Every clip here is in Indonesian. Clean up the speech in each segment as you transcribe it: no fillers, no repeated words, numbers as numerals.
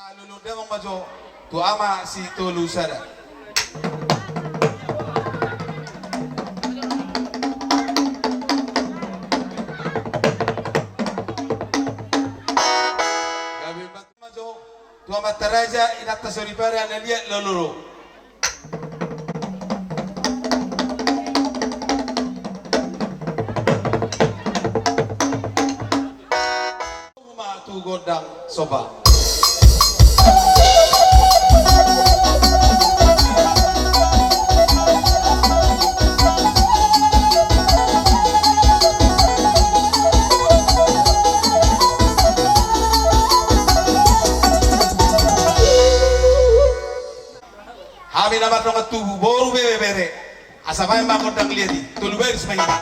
Sa lulundang majo, tu ama si tulu sada. Gabi majo, tu ama taraja inatta soripare analia loloro. Tu godang soba. Kami nama dong tubuh boru bere asapnya bangun dan lihat di tulu beri semuanya.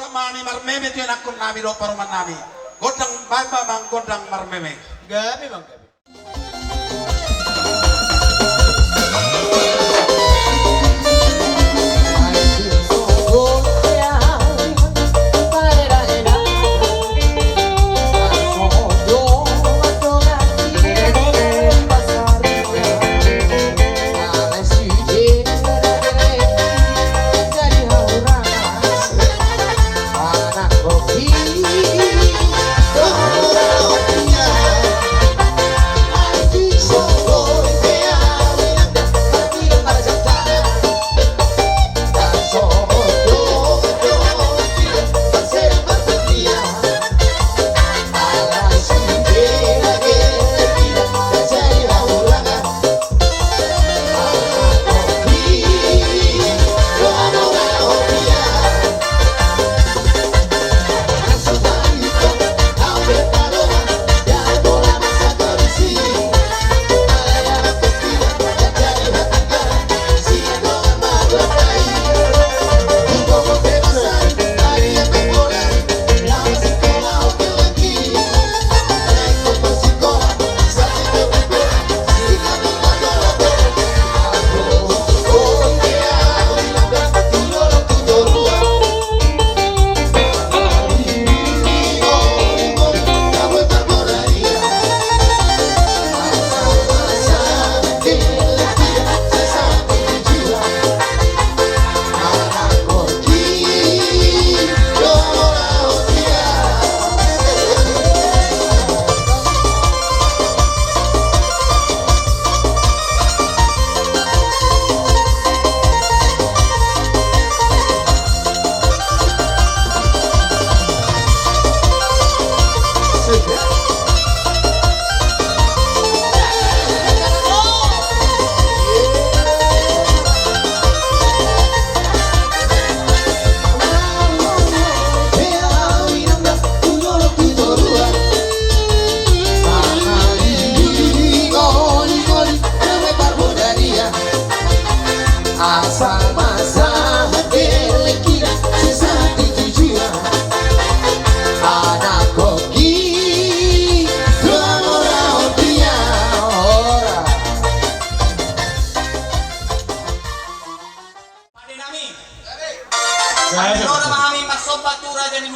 Mani marmeme tu nak nami do paruman nami. Godang bamba mang godang marmeme. Gabi bang gabi.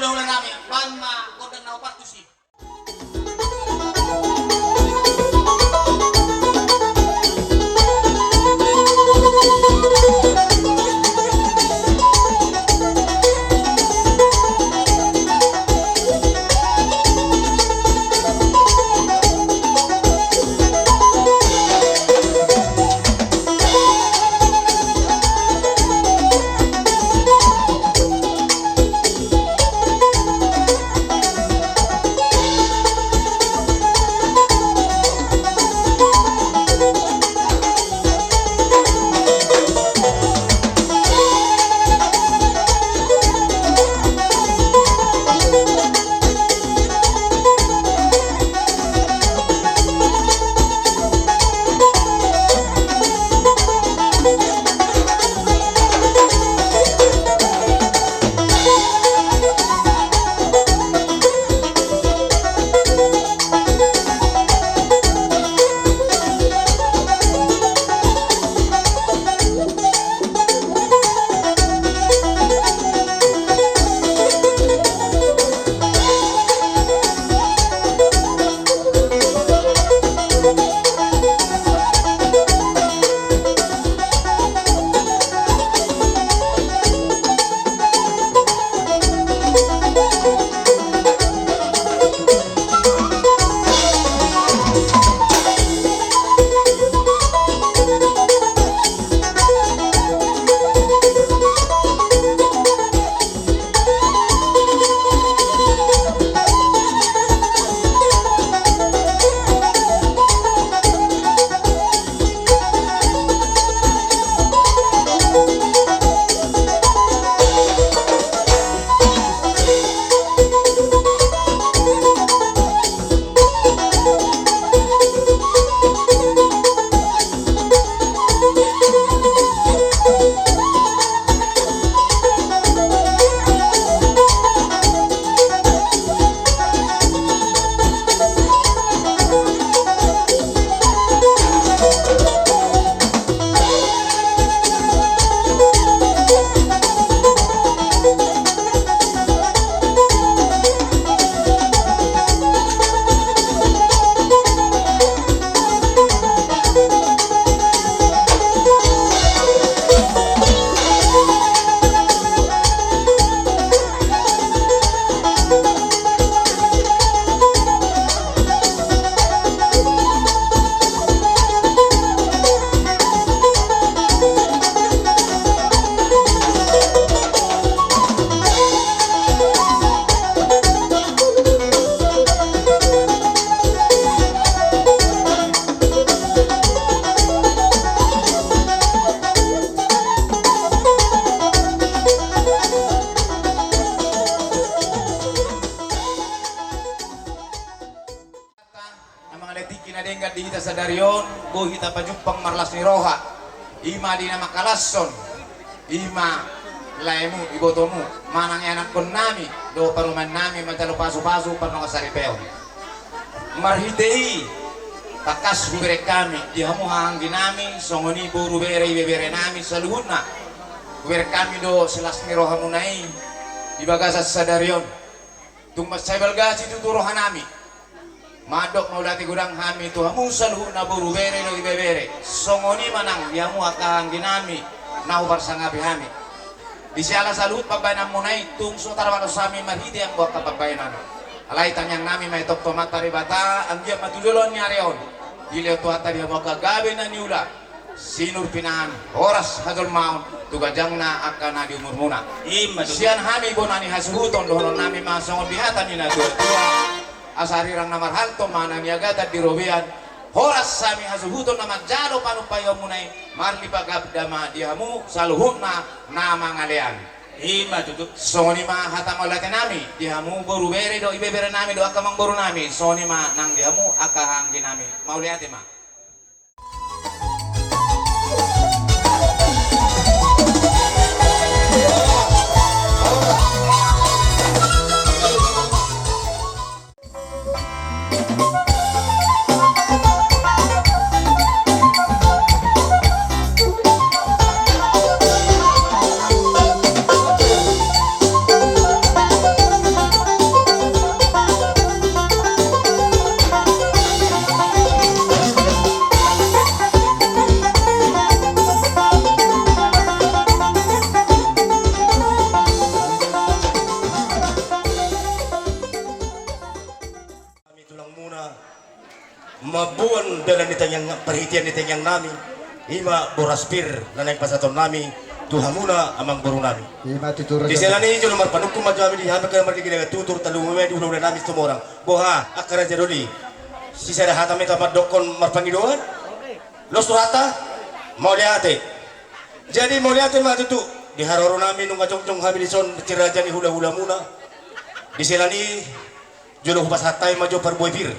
ulah-ulah nami palma godang na partusi. Kinadenggat di hita sa darion, go hita pajumpang marlas ni Roha. Ima di na makalasson. Ima laemu ibotomu. Manang anak kon nami, do paruman nami matalo paso-paso parno kasaripeo. Marhitei takas bubere kami, di hamu hanggi nami, songoni buru bere ibebere nami saluhuna. Bubere kami do selas ni Roha munai di bagasa sa darion. Tung masay balgasi tuturohan nami. Madok maulati gudang hami tu hamu saluhuna buru bere lo ibebere. Songoni manang di hamu akang ginami nau barsangabi hami. Di siala salut pagbayanan munay tung sotarwano sami marhidi ang buwak kapagbayanan. Alay tanyang nami may tok tomat taribata ang diya matululon niya reon. Dili to ata diya mo kagabi na niula. Sinur pinahan oras hadol maun tugajang na akan na di umur muna. Siyan hami bonani hasuhuton dohonon nami masongon bihatan ni na dua. Asarirang namarhalto manang yagata di robian. Horas sami hasuhuton na magjalo panumpayo munay marli pagabdama dihamu saluhut na namangalian. Ima tutup soni ma hatamo lati nami dihamu boru bere do ibebere nami do akamang boru nami soni ma nang dihamu akahanggi nami mauliati ma. mabuan dalam nitanyang perhitian nitanyang nami ima boraspir na nagpasaton nami tuhamuna amang buru nami Ima tutura di sela ni julo marpanukum majami di hamka kaya marigi daga tutur talumume di ulo nami tumorang boha akara jarodi si sada hatame tamat dokon marpangidoan los turata mau liate jadi mau liate matutu di haroro nami nung ngacong-cong habilison ciraja ni hula-hula muna di sela ni julo hupas hatai majo parboy pir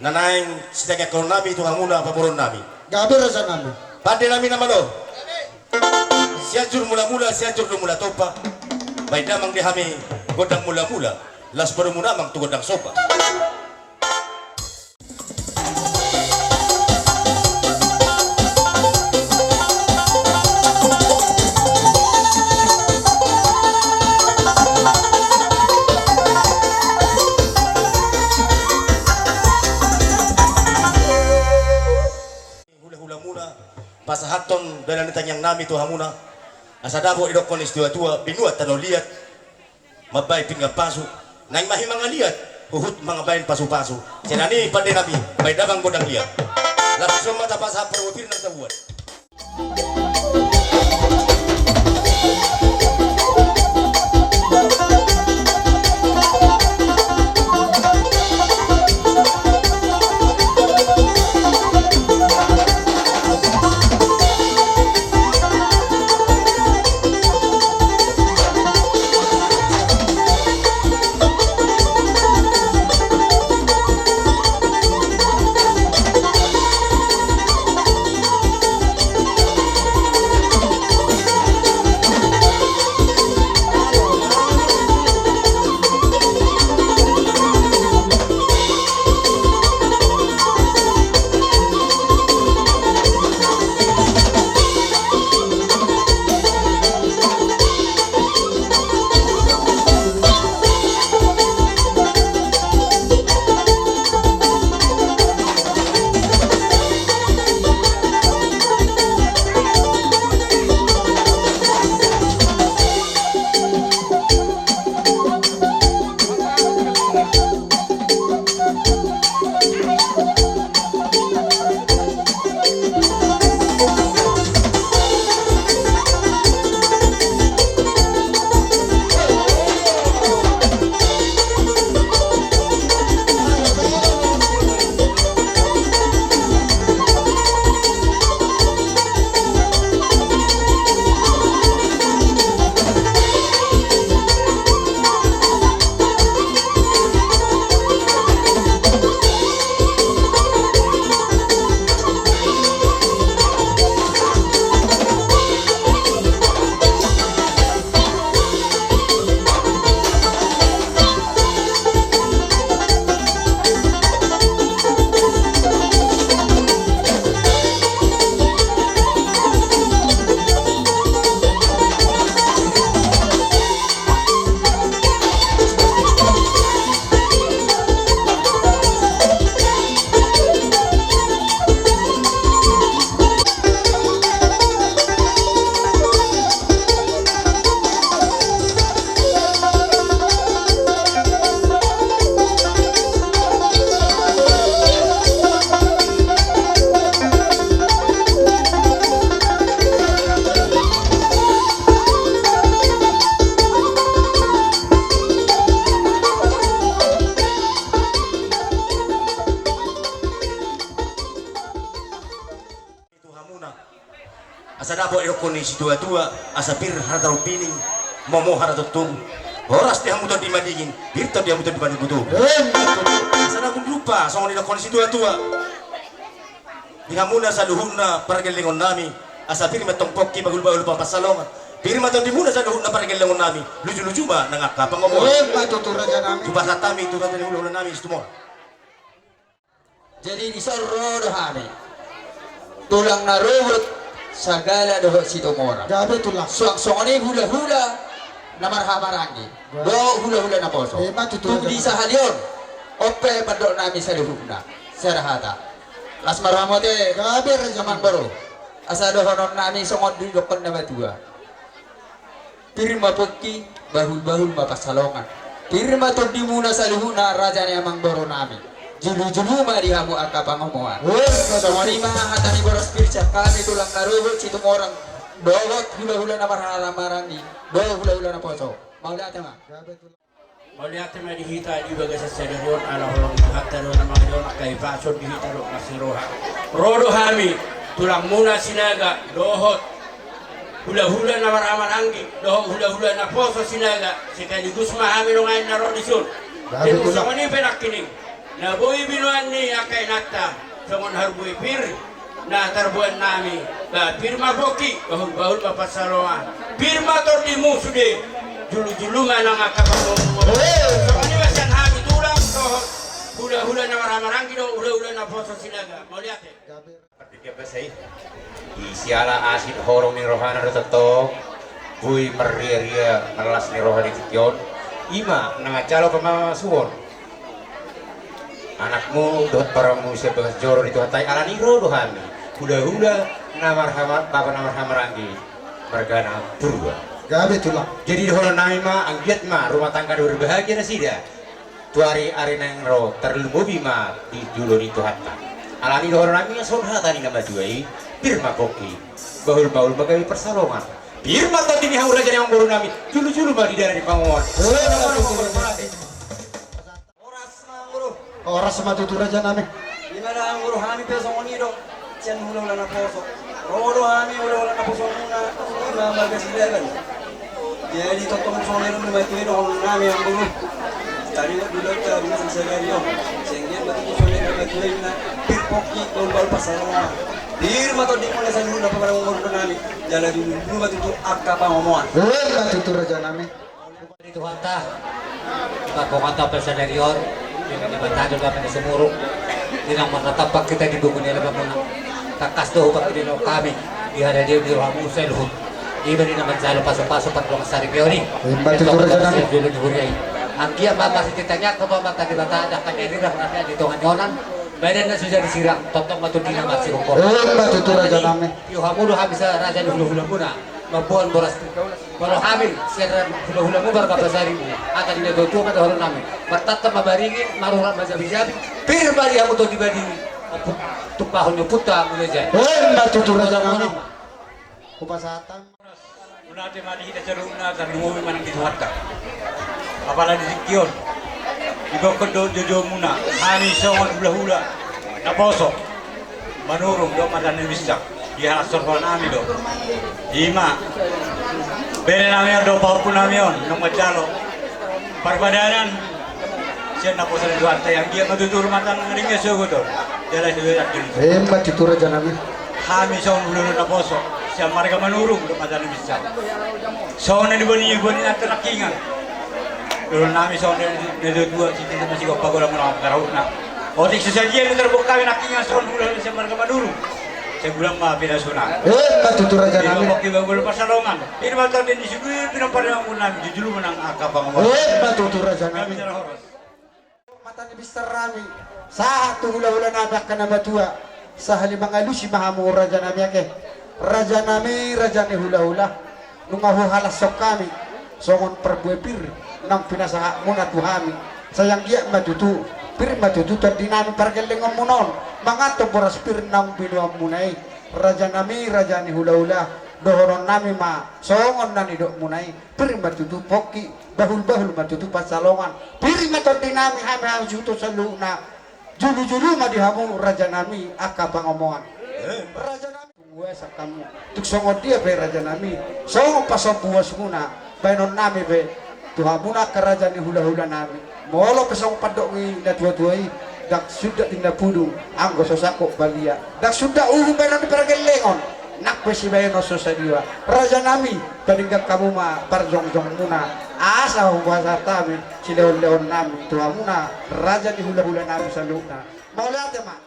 nanaing sitake kon nami tuhamuna paboron nami gabi rasa nami pande nami nama lo siajur mula-mula siajur mula topa baik damang dihami godang mula-mula las baru muna mang tu godang sopa hula-hula muna pasahaton dalam nitanyang nami tuhamuna asadabo idokon istiwa tua binuat tano liat mabay pinga pasu nang mahimang liat uhut mga bayan pasu-pasu sinani pande nabi bay dabang godang liat langsung mata pasah perwapir ng tabuan asadabo idokon si tua-tua asapir harata pining momo harata tum horas dia muton di madingin birto dia muton di banding butuh asadabo lupa songon idokon si tua-tua dihamuna saluhuna paragelingon nami asapir metongpok ki bagul-bagul papasalong pirma ton di muna saluhuna paragelingon nami lucu-lucu ba nangakapang ngomong tutura nami subasa tami turun dari ulo nami semua jadi disorro dohane tulang naruhut sagala doho sitomora gabi tulang songone hula-hula na marhamarangi do hula-hula na poso Ima tutura di sahalion ope padok nami saluhuna sarahata las marhamote gabi rasa zaman baru asa dohonon nami songot di dokon na batua pirma pokki bahul-bahul mapasalongan pirma to di muna saluhuna rajane amang boro nami Julu-julu mah dihamu aka pangomoan. Batutura. Songoni mah hatani boros pirca kami tulang karuhut situ orang. Dowot hula-hula na maramarangi. Do hula-hula na poso. Mau lihat mah. Melihat tema dihita di bagai sesadarion ala holong hataro na magyon kay fason dihita ro kasiroha. Rodo hami tulang muna sinaga dohot hula-hula na maramarangi dohot hula-hula na poso sinaga sekaligus mahami no ngayon na rodisun. Dito sa kani penakining na boy binuan ni akay nakta songon harbui pir na tarbuan nami na pirma boki bahul mapasaloan pirma tor di musude julu-julu manang akapangomo songon wasan hami tulang dohot hula-hula na maramarangi do hula-hula na poso sinaga mau lihat Ketika besai isiala asid horong ni rohana reteto bui meria melas ni rohani kikion ima nanga calo pemama suwon anakmu dot para musia bekas joro itu hatai ala niro dohami hula-hula namar hamar bapa namar hamarangi mergana purwa Gabe tulang. jadi dohon nami ma anggiat ma rumah tangga berbahagia na sida tuari arena yang ro terlumbubi ma di dulu itu hatta alani dohon nami saudara tani nama duai pirma koki bahul-bahul bagai persalongan pirma tadi ni haura jadi yang baru nami julu-julu ma di daerah di Pangon Oras sama tutur aja nami. Gimana ang guru hami peso ngonido cian hula na poso rodo hami hula na poso na ima bagas level jadi totong sonero ni mai tuino nami ang guru tadi dulu ta bisa sagario sehingga betul sonero mai tuina pirpoki tombal pasarwa dir mato di mana sa luna para ngomong nami jala dulu betul akka pa ngomongan Batutur aja nami. Itu kata kata pesadarion dengan batado kami di semurung tinang matatapak kita di buku nila pamuna takas do pak di kami di hari dia di ruang musel hut iba di naman jalo paso-paso patlong sari peoni Batutur aja nami. dulu dihuriai angkia mama si titanya ke mama tadi bata ada kaneri dah nanti di tongan yonan badan sudah disirang totong batu dina masih kokor Batutur aja nami. yo hamudu habisa raja di hulu-hulu muna mabuan boras kalau hamil sekarang hula-hula mu berkapasari akan dia tutup ada orang nami bertatap mabaringin marurat majabi-jabi pir bari hamu to dibadi tupahun puta muleja Batutur aja nami. Kupasatan. Unate mali kita ceruna dan ngumi manang dituhatta apalagi dikion igo kodo jojo muna hani songon hula-hula na poso manurung do madan misak dia sorban ami do ima bere namion do paupun namion nong majalo perbadanan siya na poso do arte yang dia matutur matang ringe sogoto jala sudah yakin Batutur aja nami. kami songon hula na poso siya marga manurung do madan misak songon ni boni na tanakingan dulu nami songon ni dua siti masih ko pagola mo na karahuna otik sesajian terbuka nakingan songon hula siya marga manurung saya bilang mah beda sunat. Batutur aja Di nami. bawah kita bangun pasalongan. Ini batal dan disugui pinang menang jujur menang akap ngomong. Batutur aja Kami nami. cara horos. Matani Mister Rami. Satu hula-hula nabak ka na batua. Sa halimang si mahamu raja nami ake. Raja nami, raja ni hula-hula. Nung ahuhalas sok kami. Songon perbuepir. Nang pinasaha muna tuhami. Sayang dia matutu. Pir matutu terdinami pargeleng omunon. Mangato boras pir nang binuam munai. Raja nami, raja ni hula-hula. Dohoron nami ma. Songon nani dok munai. Pir matutu poki. Bahul-bahul matutu pasalongan. Pir matordinami hami juto saluna. Julu-julu madihamu raja nami aka pangomongan. Raja nami gue sakamu. Tuk songo dia be raja nami. Songo pasok buas muna. Bainon nami be. Tuhamuna ke raja ni hula-hula nami. Molo pesong padok ni na dua-duai. Dak sudah tinda pudu. Anggo sosako balia. Dak sudah bainon di paragelengon. Nak besi bayano sosadiwa. Raja nami. Paninggang kamu ma parjong-jong muna. Asa huwasa kami. Sileon-leon nami. Tuhamuna raja ni hula-hula nami sa luna. Mau lihat ya mak?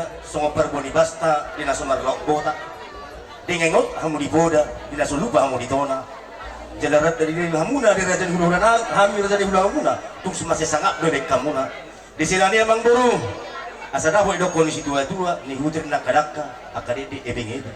Raja songopar boni basta di nasumar lok bota. Dengengot hamu di boda di nasulupa hamu di tona. Jalarat dari diri hamuna di Raja di Hulu Hula hami Raja di Hulu Hamuna tung semasa sangat bebek kamuna. Di sini amang buru. Asada hoy do kondisi dua-dua ni hutir nakadaka akade di ebeng-ebeng.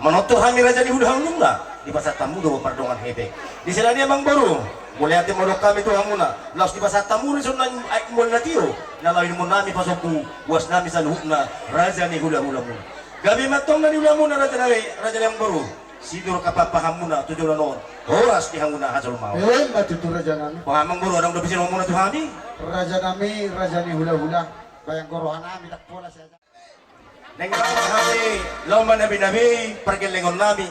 Manoto hami Raja di Hulu Hamuna di pasar tamu do pardongan hebek. Di sini amang buru. Mulai hati modok kami tu hamuna. Laos di pasar tamu ni sunan aik mul natio. Nalawin mo nami pasoku was nami saluhna Raja ni Hulu Hamuna. Gabi matong na di Hulu Hamuna Raja yang baru. Sidur kapapahamuna tujuan non. Horas di hamuna hasil mau. Batu tu raja nami. Pahamang baru orang udah bisa ngomong tu hami. Raja nami, raja ni hula-hula. Bayang gorohan nami tak pola saja. Neng kami lomba nabi pergi lengon nami.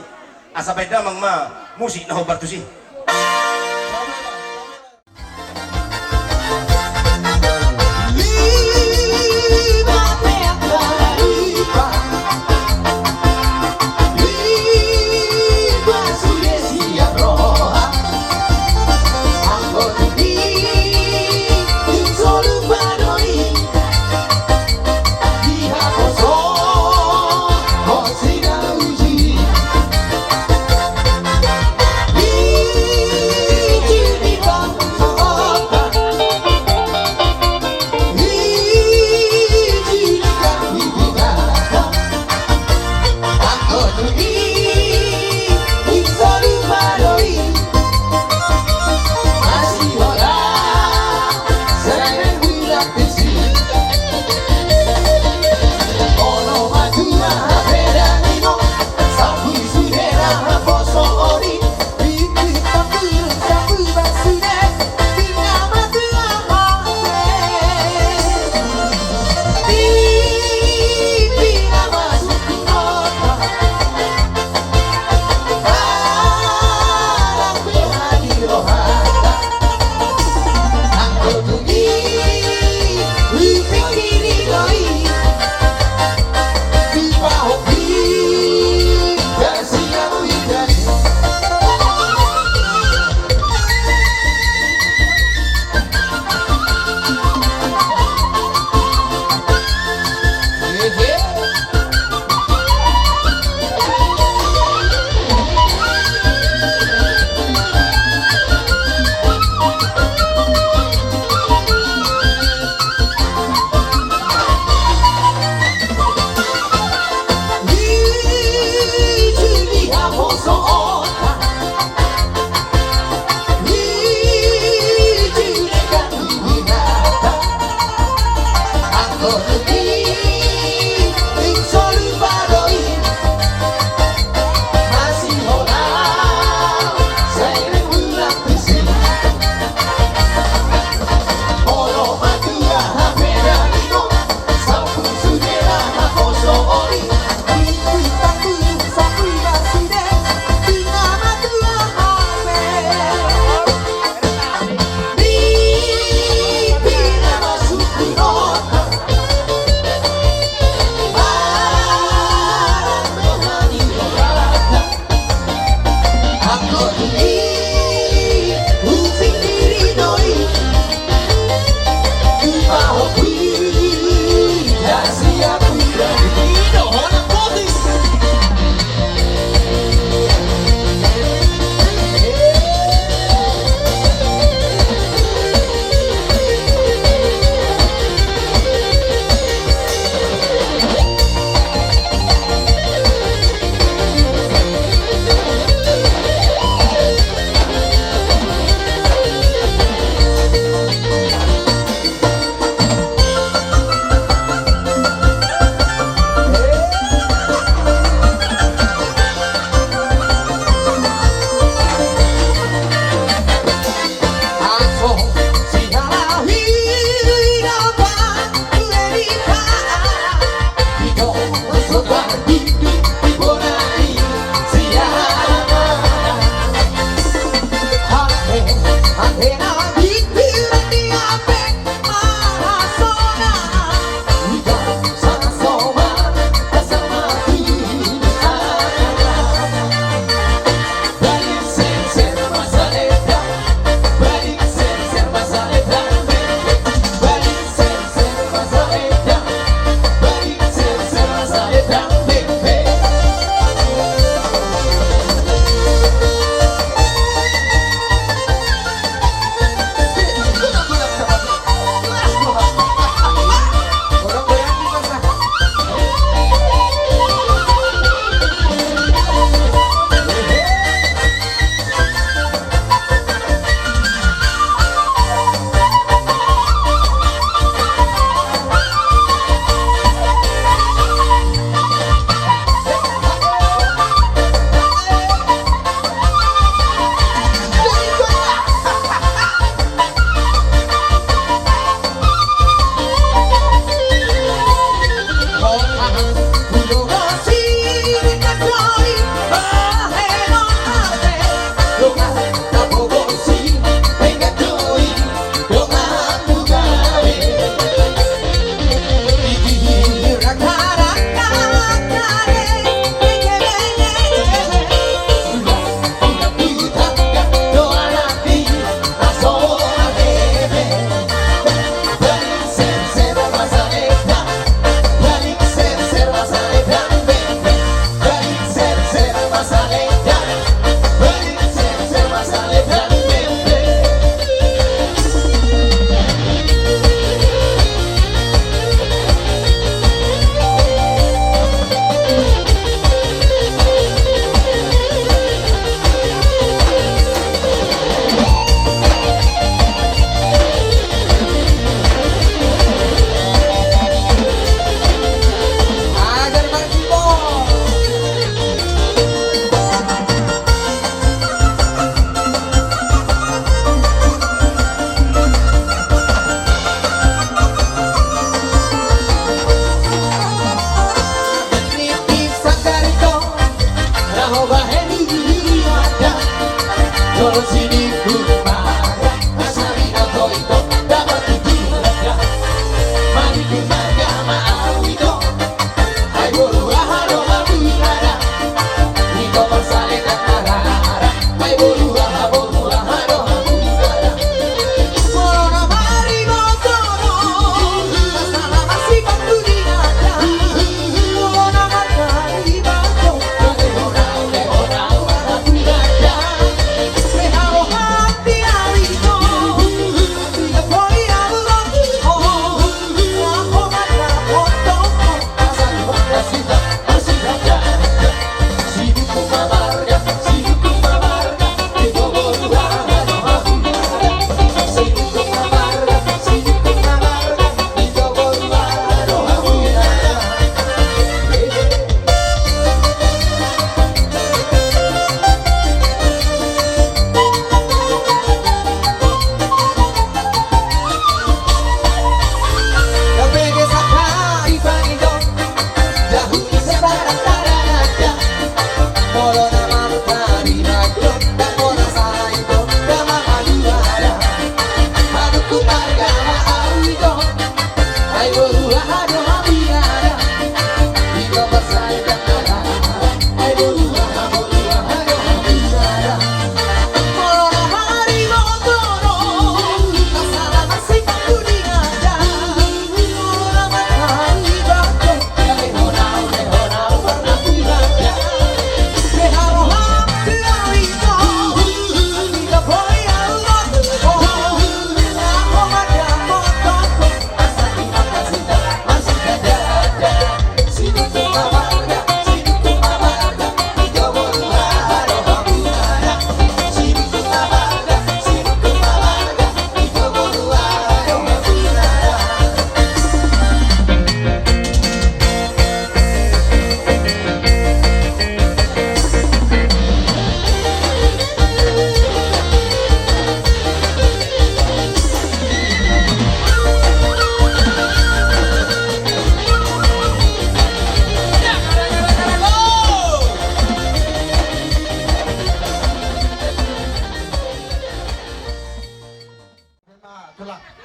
Asapay damang ma musik na hobar tu si. Viva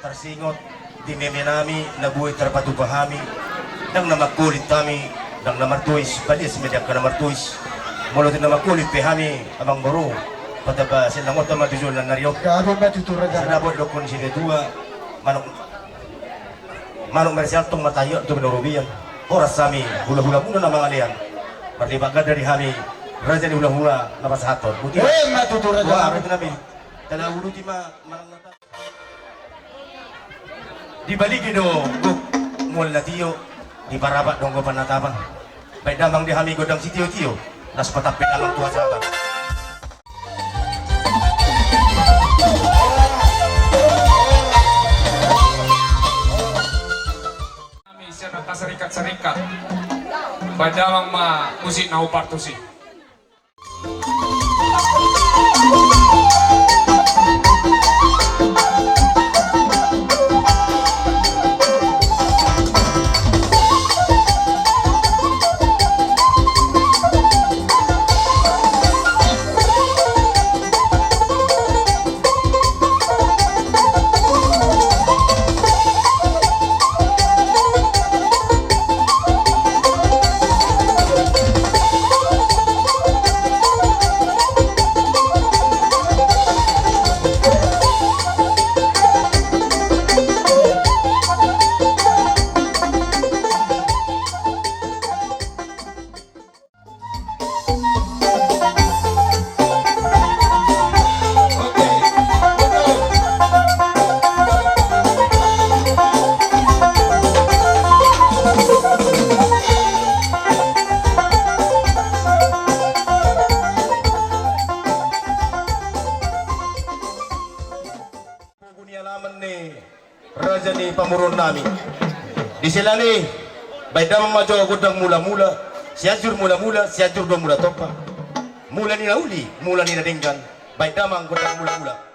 Tersingot di meme nami nabuhi terpatu pahami nang namakulit kami nang namartuis balis media ka namartuis mulut namakulit pehami abang baru pataba silangot na matujul na nariyok Gabi matutura dyan. sanabot dokon si dua manok meresial tong matayo to binurubiyan oras sami hula-hula muna na mga liyan marlibagan dari hami raja ni hula-hula na pasahaton buti Matutura dua dyan. araw namin talaga di ma di balik do mul na tiyo di parabat dong ko panatapan bay damang di hami godang si tiyo nas patapit alang tua sa akan kami siya natasarikat-sarikat badamang ma musik na upartusi. Raja ni pamurun nami di sila ni baydam majo godang mula-mula siajur mula-mula siajur do mula topa mula ni nauli mula ni nadenggan baydam ang godang mula-mula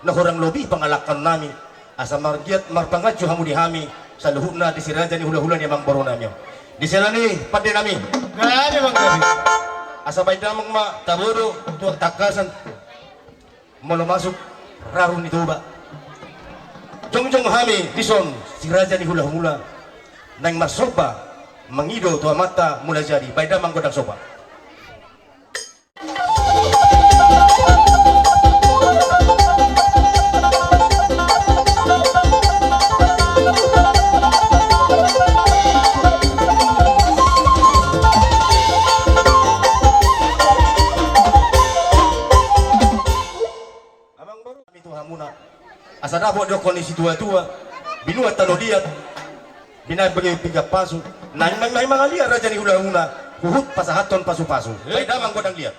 na horang lobi pangalakan nami asa margiat marpangadyo hamu di hami sa luhuna di siraja ni hula-hula ni mang baro nami di sila ni pati nami gani mang gabi asa bay damang ma taburo tuwag takasan mula masuk rarun ni tuba jong hami dison siraja ni hula-hula nang masoba mangido tua mata mula jadi bay damang godang soba. Asa dapat do kondisi tua-tua binuat tano diat binay bagi tiga pasu nang mga liat raja ni hula-hula huhut pasahaton pasu-pasu bay damang godang liat.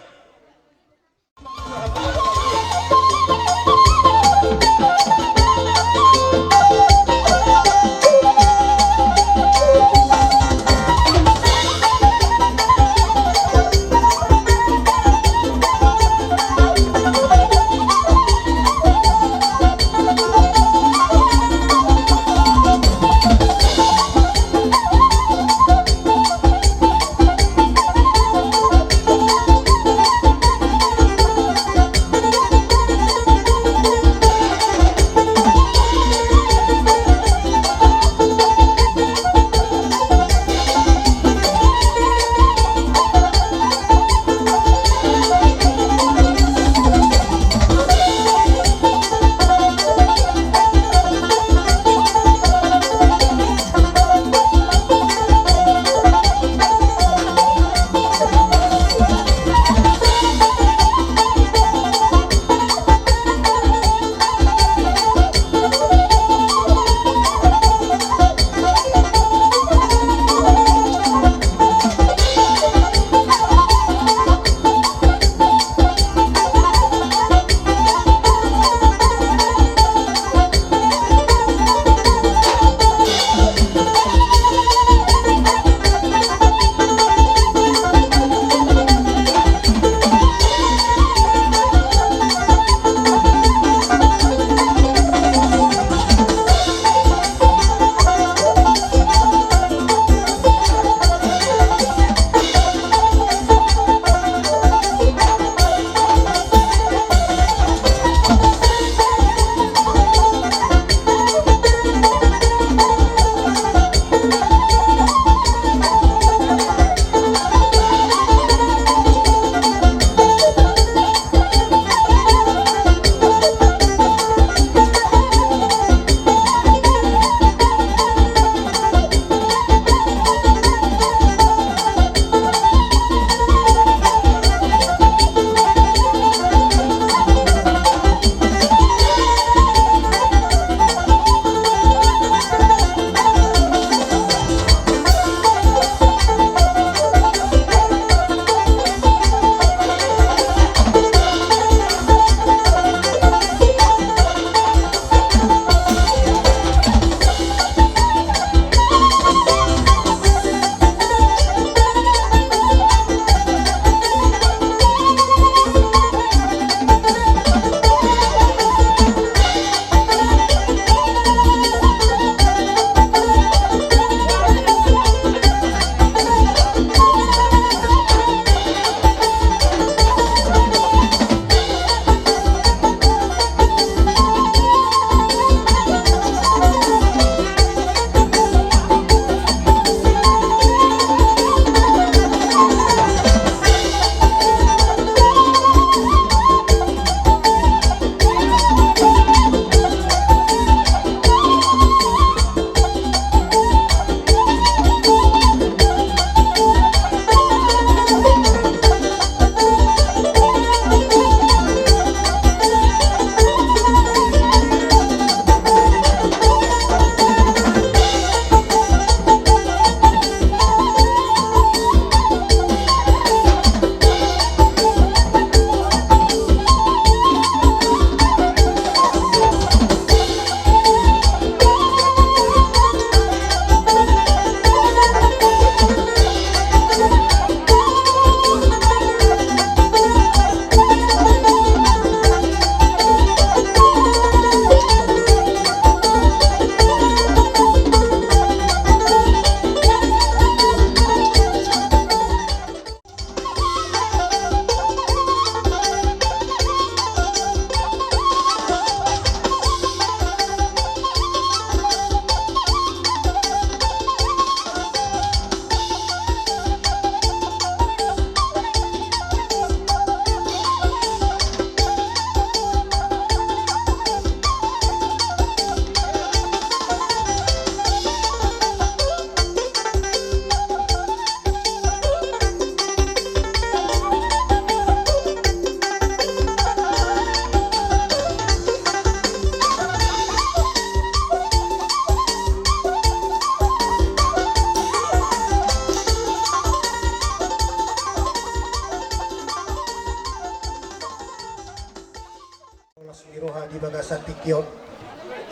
Roha di bagasan tikyot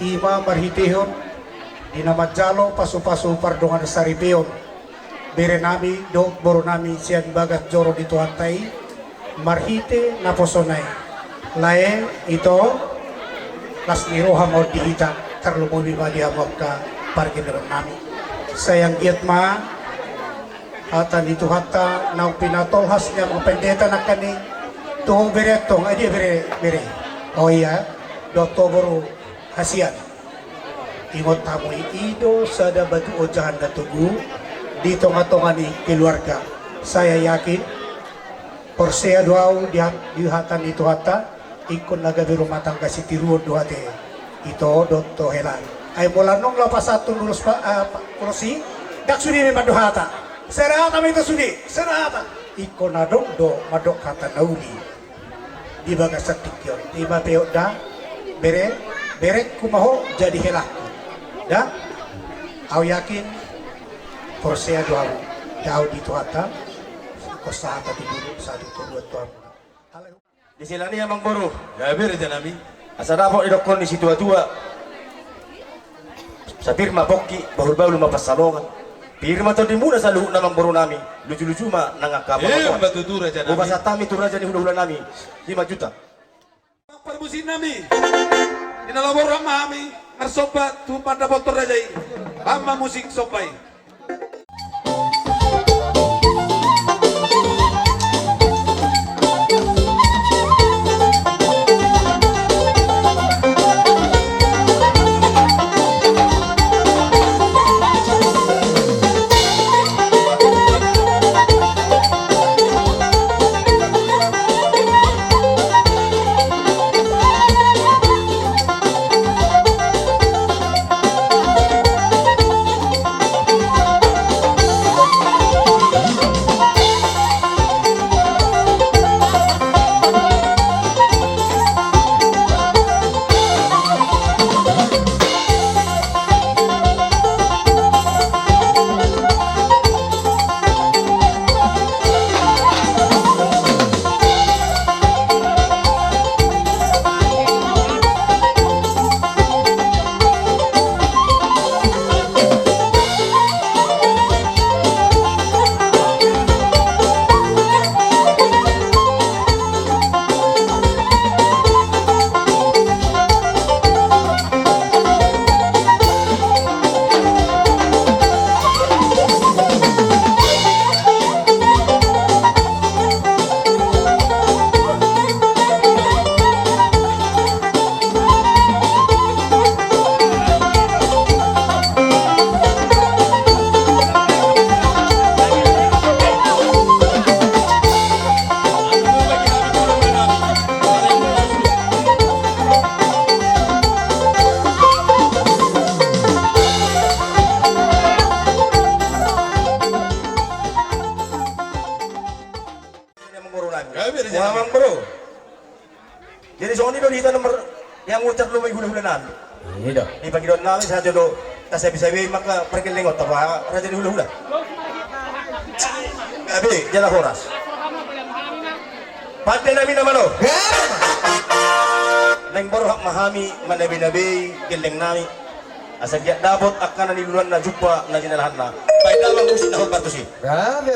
ima marhitihon di nama jalo pasu-pasu pardongan saribeon bere nami dok boro nami sian bagat joro di tuhantai marhite naposonay lae ito las ni Roha mau dihita terlumu bima dihamok ka pargineron nami sayang giat ma atan itu hatta nau pinatolhas niya mga pendeta na kaning tuho beretong adi bere oh iya doto boro hasian ingot tamoy ido sada batu ojahan na tugu di tonga-tonga ni keluarga saya yakin porsea doau dihatan itu hatta ikon naga biru matang kasi tiruon doate ito doto helan ay mulanong lapas atong lulus kursi dak sudi ni maduhata serata itu sudi serata ikon nadong do madok kata nauli di bagasan tikyon di mapeo da bere kumaho jadi helak da au yakin porsea doau jauh di tuata kosata di dulu satu tuan tuan di sila niya mangboro gabi rin nami asa dapat idokon di situ tua sa pirma pokki bahul mapasalongan pirma to di muna sa luhut na mangboro nami lucu-lucu ma nangakapa Batutura dyan o basa tami to raja ni hula-hula nami 5 juta permusin nami dinalabor ang mami ngarsoba tupan na motor na jay ama musik sopay Muhammad bro. Jadi Sony do dito nomor yang ngucap lo may hula-hula namin. Iya. Di pagidon namin sa do kasabi-sabi maka perkelingot apa raja di hula-hula. Gabi, jala horas. Pati namin naman o. Nang baro hak mahami manabi-nabi geleng nami. Asa dia dabot akan niluluan na jumpa na ginalahan na. Baik dalam musik na patusi. Grabe.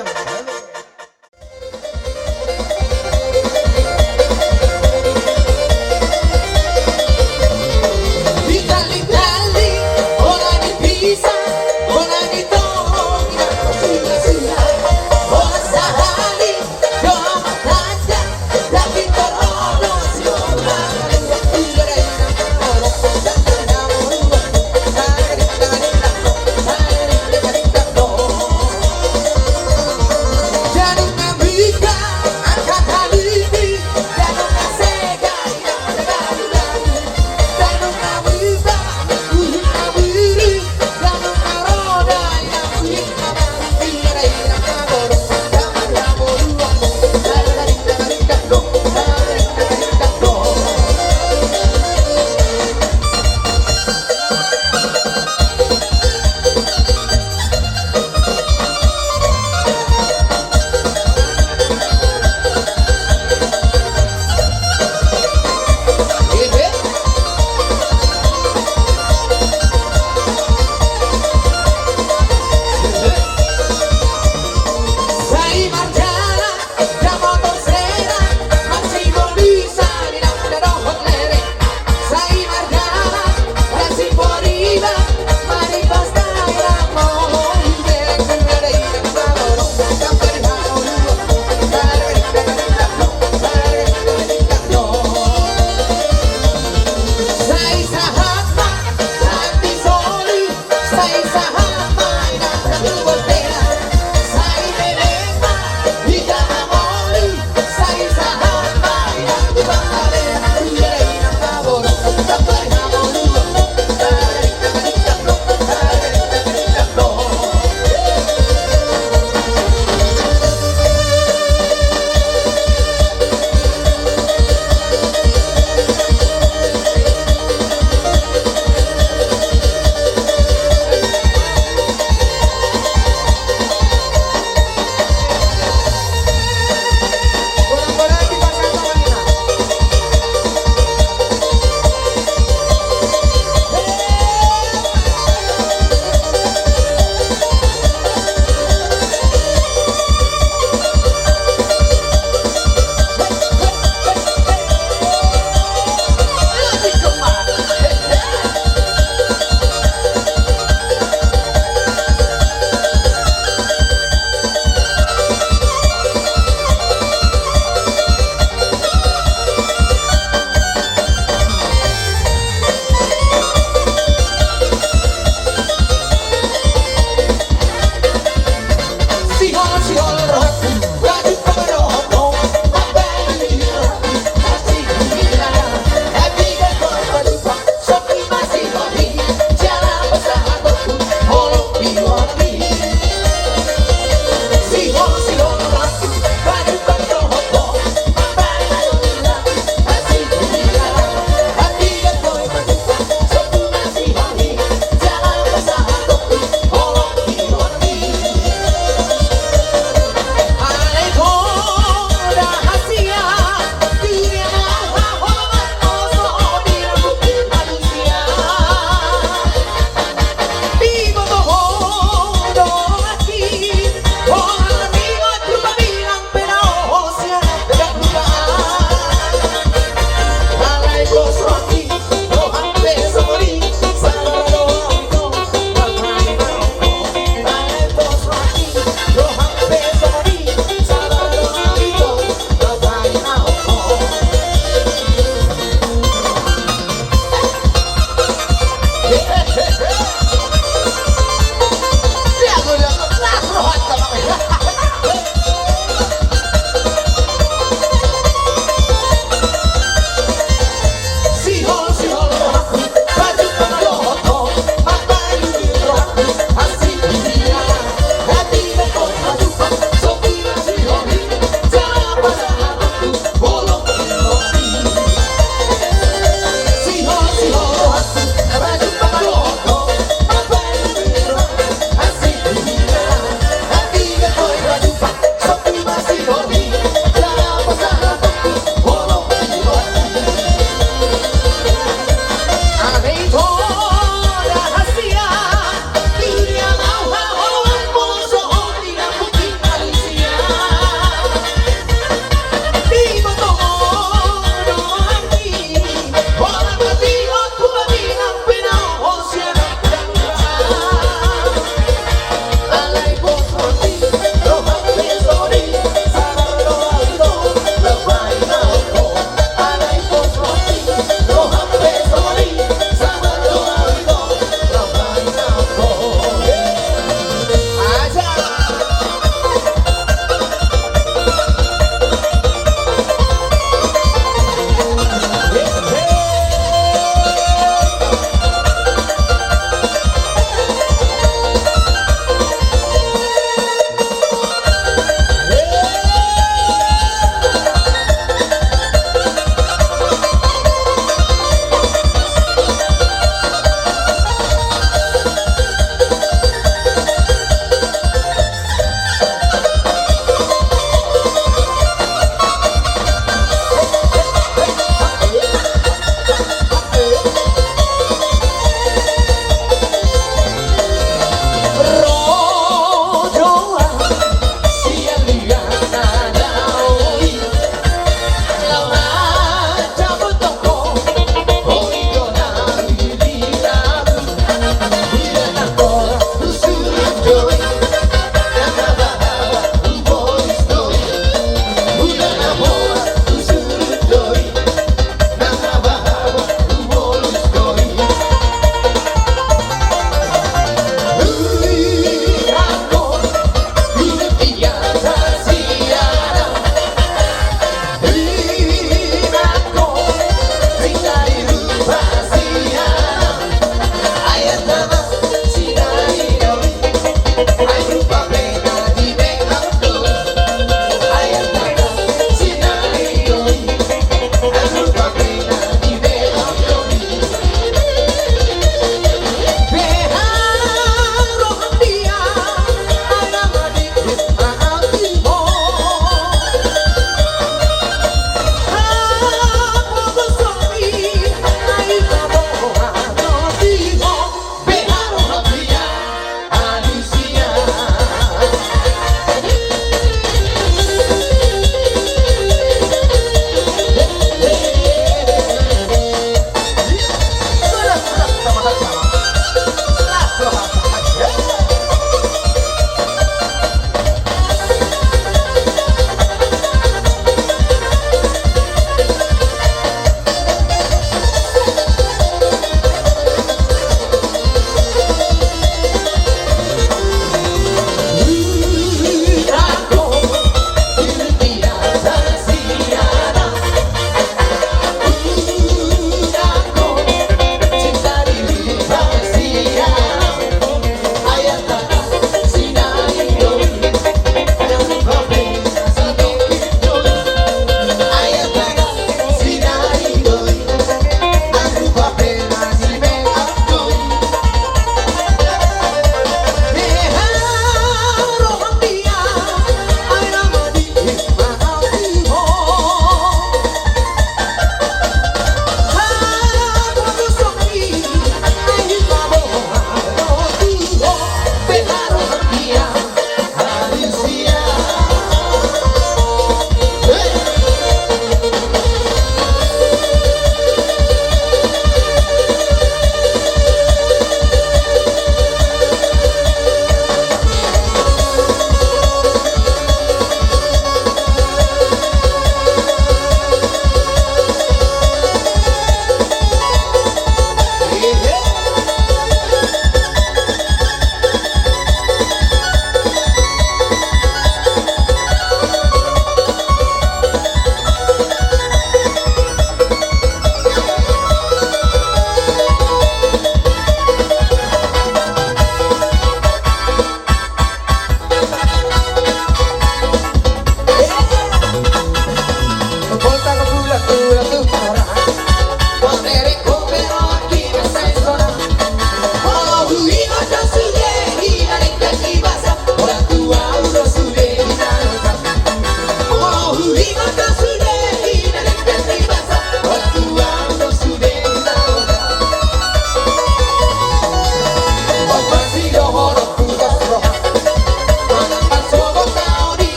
Batu